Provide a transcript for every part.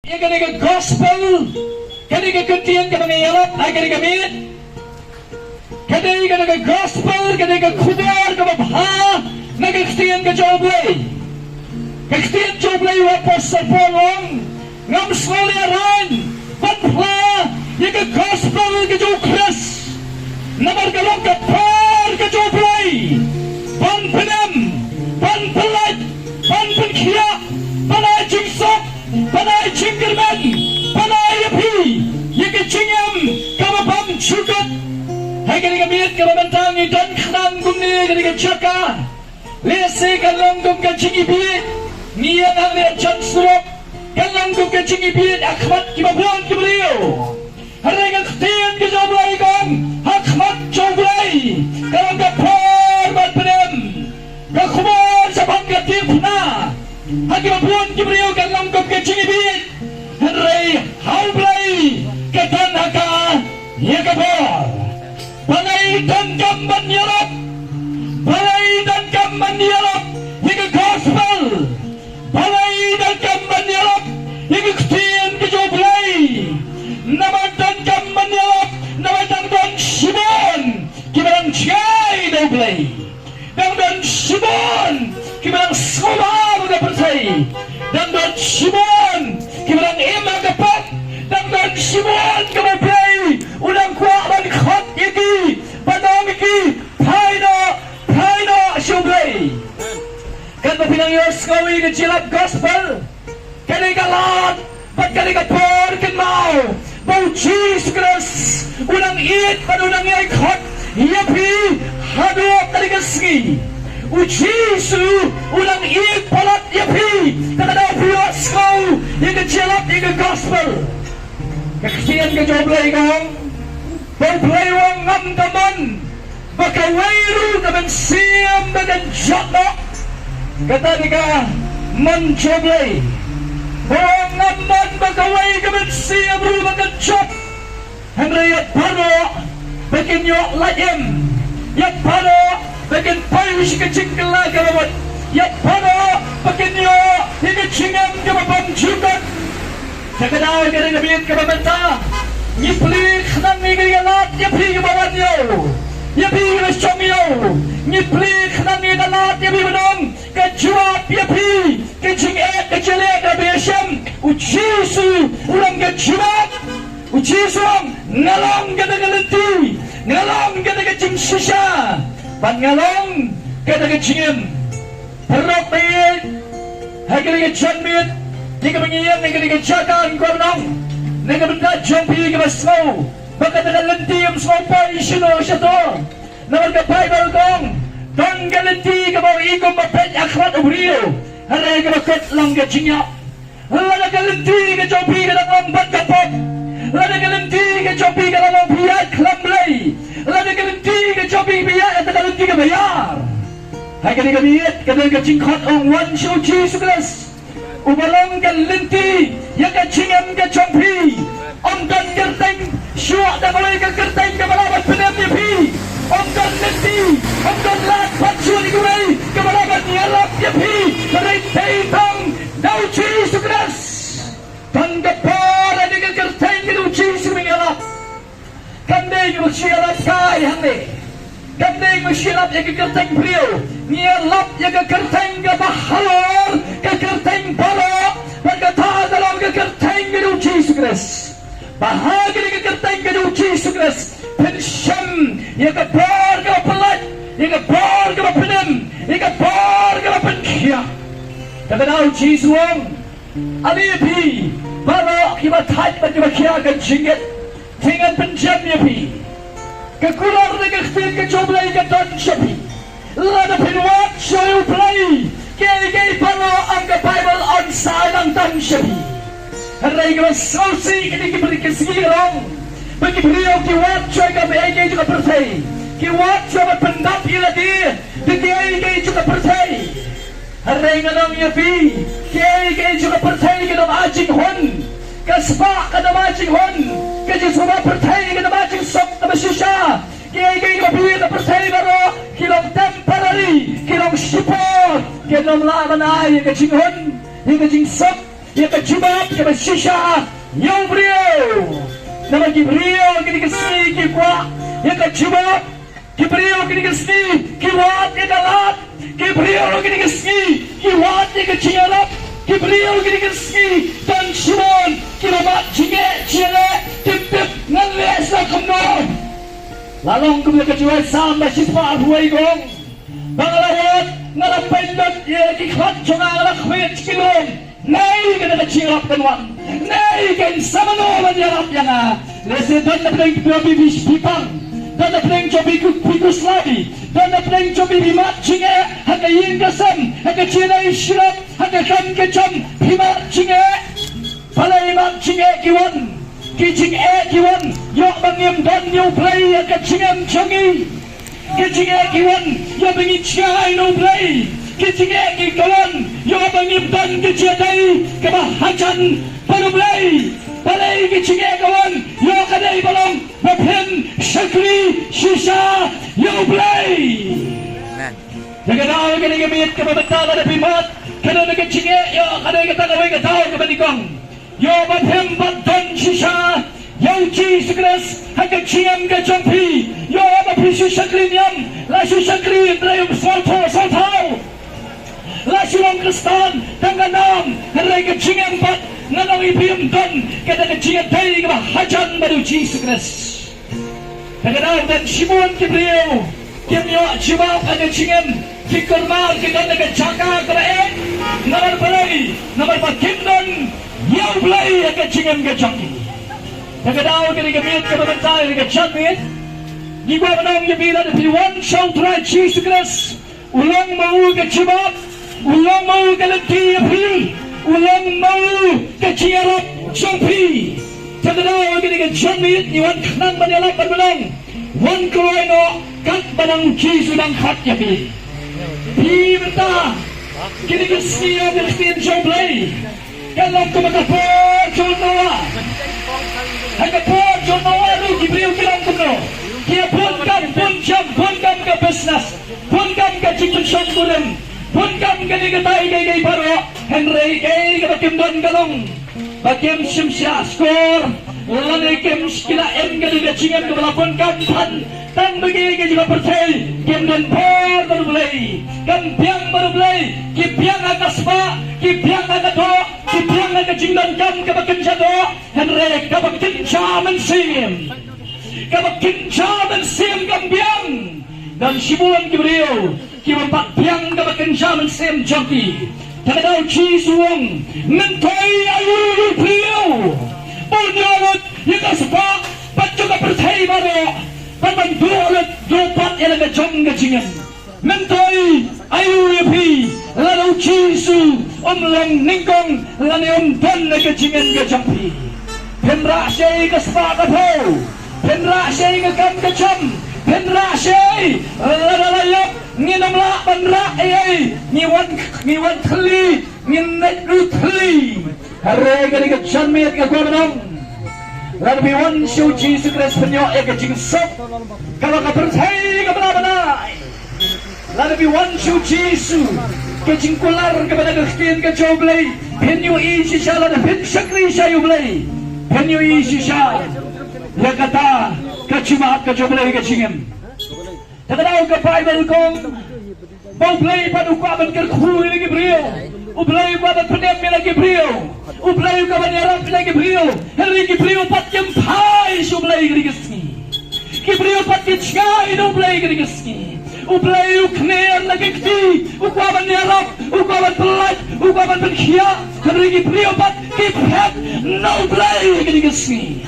Ia kena gospel, kena kentian kena ngelap, kena mit. Kena gospel, kena kubar, kena bah, kena kentian ke joblay. Kentian joblay wapos sepolong, ngam seloliaran, banpla, ia ke gospel ke jokres. Namar kalong ke par ke joblay, ban penam, ban pelat, ban penkia, banai jingsok, banai jinggerman, banai api, ia ke jingam, kama bam cukat. Hai kena mit kama bentangi dan khnam gumni kena caka, lese kalong gum ke jingi bit, niat hal jan surok, kalong gum ke jingi bit akhmat kibabuan kibeliau. Hari ketian ke joblay kong, akhmat joblay, kalong ke par bat penem, ke khumar sabang ke tipna. Hagi mabuan kibeliau kalong gum ke jingi bit, hari haublay ke tanaka, ia ke par. Balai dan gamban yarab, balai dan gamban yarab, hingga gospel. Balai dan gamban yarab, hingga ketian ke joblay. Nama dan gamban yarab, nama dan Simon, kibarang jai joblay. Dan Simon, kibarang sekolah udah percaya. Dan Simon, kibarang emak kepat. Dan Simon joblay, ulang kuat dan khot iki, padang iki, paino joblay. Kan berpinang yos kawi ke jilap gospel, kani galat, bat kani kapor kan mau, bau cheese keras, ulang it, pada ulang yai khot, yapi, hadok kani keski. Ujisu ulang it palat yapi, kada yos kau, yang ke jilap yang ke gospel. Kesian ke joblay kau. Joblay wang ngam teman, baka wairu teman siam dengan jatno. Kata dika menjoblay, wang ngaman baka wai teman siam ru dengan jat. Henry yat pano, bakin yok lajem, yat pano, bakin payus kecing kelai kalawat, yat pano, bakin yok hingga cingam kebabam jukat. Sekadar kena nabiyat kebabanta. Nyiplik nang ngigalat yapi kebawan yo, yapi kesong yo. Nyiplik nang ngigalat yapi benong kejuap yapi kejinget kejelek abiyasam. Ujisu ulang kejuap, ujisu ngalong kena kelenti, ngalong kena kejing sisa, pan ngalong kena kejingem. Perok bayit, hagili kejanmit, jika mengiyan hagili kejakan kornong. Nega benda jompi ke basau, baka dengan lenti yang semua pai sino syato. Namun ke pai balkong, don ke lenti ke bawah ikom bapet akhwat ubrio. Hari ke bakat lang ke jingya. Lada ke lenti ke jompi ke dalam bat kapot. Lada ke lenti ke jompi ke dalam biat klamlay. Lada ke lenti ke jompi biat atau ke lenti ke bayar. Hai ke nega biat ke dalam ke jingkot ong wan syuci sukles. Ubalang ke lenti yang ke cingam ke jompi. Om dan kerteng syuak dan mulai ke kerteng ke balabat penam yapi. Om dan lenti, om dan lat patsu di kurai ke balabat nyalap yapi. Kerai teitang dauci sukras. Dan ke para dengan kerteng ke dauci sumingalap. Kandai ke bersialat kai hande. Kandai bersialat yang ke kerteng beliau. Nyalap yang ke kerteng ke bahalor. Ke kerteng balok. Berkata dalam ke kerteng ke dauci sukras. Bahagia ke kerteng ke dauci sukras. Pensyam yang ke bar ke pelat. Yang ke bar ke penam. Yang ke bar ke penkia. Kata dauci suang. Alipi. Balok kibat hajbat kibat kia ke jingit. Dengan pensyam yapi. Kekular dengan khtil ke joblay ke don syapi. Lada pinwat syayu play. Kaya balok ang ke Bible on salang don syapi. Hari ini sausi ini diberi kesegiran. Bagi beliau kiwat juga BAG juga percaya. Kiwat juga pendap iladi. BAG juga percaya. Hari ini namanya P. BAG juga percaya kita majing hon. Kasbah kita majing hon. Kita semua percaya kita majing sok kita sisa. BAG juga kita percaya baru kilong temporary, kilong support, kilong laman ay kajing hon, kajing sok. ia kejubab ke shisha yang beliau nama beliau kini kesini kikuat ia kejubab beliau kini kesini kiwat ia dalat beliau kini kesini kiwat ia keciarap beliau kini kesini dan Simon kibabat cinge tip nganle sa kumno lalong kumno kejuai sampai siswa huai gong bangalawat ngalapendot ia dikhat chonga ngalakhuet kilong nay kada kecirap kanwan nay kan samano manjarap yanga lese don na pleng pipi bipang don na pleng chobi pikus lagi don na pleng chobi bimat cinge hakayin kasam hakacina ishrap hakakan kecam bimat cinge palai mat cinge kiwan kicing kiwan yok bangim don new play hakacingam changi kicing kiwan yok bangim chai no play kicing kawan yok bangim don keciatai kebahajan baru play balai kicing kawan yok kadai balong baphen shakri shisha yok play jaga daw kini gamit kebabatala na bimat kada na kicing yok kadai katagaway kataw kabalikong yok baphen baton shisha yang Jesus Christ hakaciyam kacampi yo apa pisu syakrinyam la syakri drayum saltau la syulang kristan tanganam harai kaciyam pat nanong ipiyam don kada kaciyam tay ka hajan baru Jesus Christ kadang dan Simon kibriyo kimyo chibab kaciyam kikurmal kita nak cakap keraen namar balai namar pakindon yaw balai kaciyam kacampi Kadang kini gamit kebenaran dengan cantik. Jika menang bila ada pilihan saudara Jesus Christ, ulang mau ke cibab, ulang mau ke leti api, ulang mau ke ciarap sampi. Kadang kini cantik, iwan kenang menyalah bermenang, wan keroino kat benang Jesus dan kat yapi. Bimta kini kesini Kristian Joblay, kalau kemakapur Jonawa. Hagapun Jonawa lu Gibril bilang kuno. Dia pun ke bisnes, pun ke cikun syangkurim, pun ke digetai baru. Henry ke bakim don galong, bakim simsya skor, lalu kem skila ke digacingan ke belapun pan. Tang bagi juga percaya, kem don baru mulai, kampiang baru mulai, kipiang agaspa, kipiang agato, kipiang agacingdan kam ke bakim jado. Henry kabak kincaman sim kambiang dan Simon Gibril kibapak piang kabak kincaman sim jangki tadau cisuang mentai ayu Gibril punyalot yakaspa patjuga pertai baru papan dualat dopat yang jong gajingan mentai ayu yapi lalu cisu omlang ningkong lani dan gajingan gajampi Penra syai kesepakatan, penra syai ngekam kecam, penra syai lalalayak nginamla penra ngiwan thli nginnet lu thli. Hari kali kecam miat ngakwa menang. Lalu biwan syau Jesus Christ penyok ya kecing sok. Kalau kapercaya kebenar-benar. Lalu biwan syau Jesus kecing kular kepada Kristian kecoblay. Penyu isi salah dan pen syakri sayublay. Penyu isi syah ya kata kacimat kacoblay kecingem takadaw kapay balkong baublay padukaban kerkhuy lagi brio ublay babat penem lagi brio ublay kaban yarap lagi brio hari brio patkem pai sublay grigeski brio patkem chai ublay grigeski ublay ukner lagi kti ukaban yarap ukaban pelat ukaban berkhia hari brio pat kiphet no blay grigeski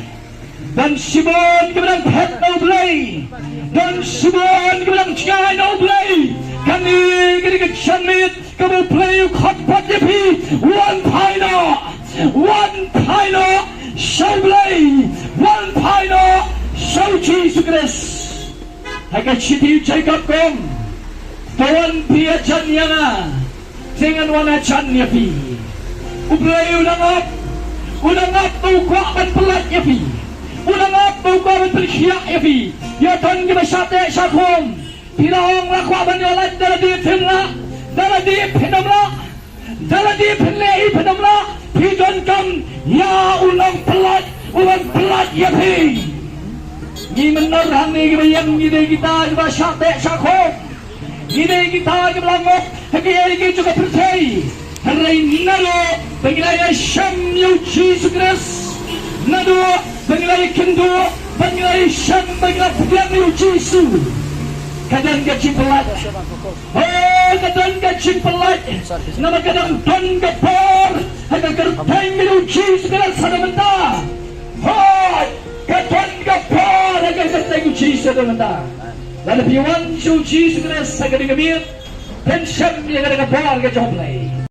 dan Simon kebelang pet no blay dan Simon kebelang chai no blay kami kini kecamit kamu play khot pat yapi one pino show blay one pino show Jesus Christ haga chiti Jacob kong tuan pia chan yana dengan wana chan yapi ublay unangap tu kuaban pelat yapi unangap tu kuaban berkhiak yapi ya tan kita syate syakhom Pirahong lakuaban yalat dalam di penla, dalam di penamla, dalam di penlei penamla, Pidon kam ya ulang pelat ya pi. Ni menerang ni yang ni kita juga syatek syakok. Ni kita juga langok. Hagi juga percaya. Hari nalo pengilai Syam Yesus Kristus. Nado pengilai kendo pengilai Syam pengilai Yesus. Kadang gaji pelat. Oh, kadang gaji pelat. Nama kadang don gapor. Hanya kerteng Yesus Kristus sana benda. Oh, kadang gapor hanya kerteng Yesus sana benda. Lalu piwan Yesus Kristus hanya dengan dan Syam yang ada gapor ke joblay.